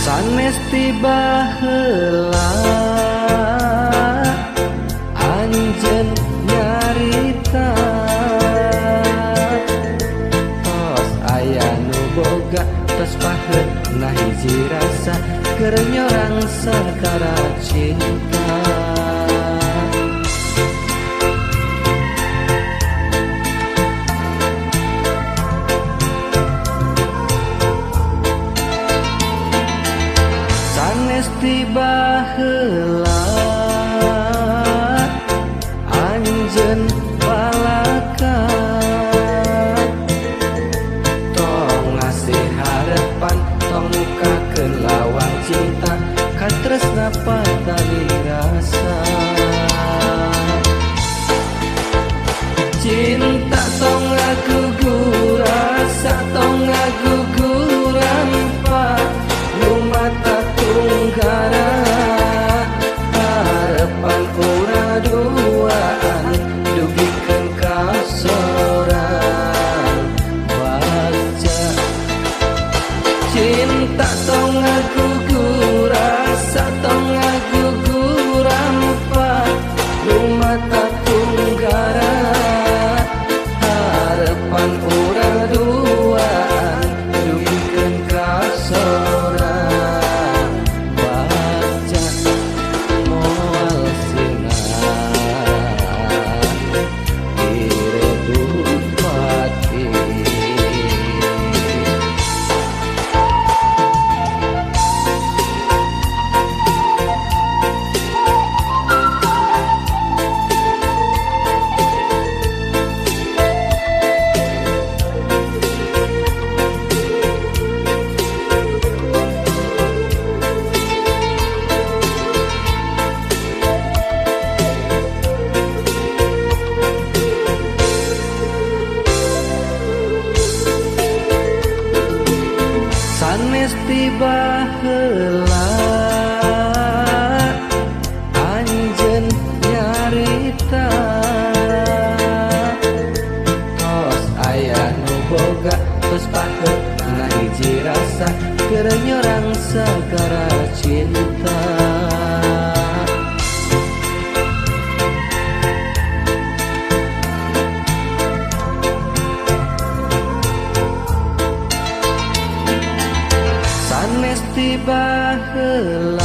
Sanes tiba heula anjeun nyarita tos aya nu boga tos paheut nah hiji rasa keur nyorang sakara cinta. Sanes tiba heula anjeun balaka tong ngasih harapan tong mukakeun lawang cinta ka tresna patali rasa cinta tong ngagugur rasa tong ngagugur empat lumata tunggara harapan ura duaan dugikeun ka sorang baca cinta tong ngagugur rasa tong ngagugur empat lumata tunggara harapan ura duaan dugikeun ka sorang baca moal sinah direbut pati. Sanes tiba heula anjeun nyarita tos aya nu boga tos paheut nah hiji rasa keur nyorang sagara cinta. Sanes tiba heula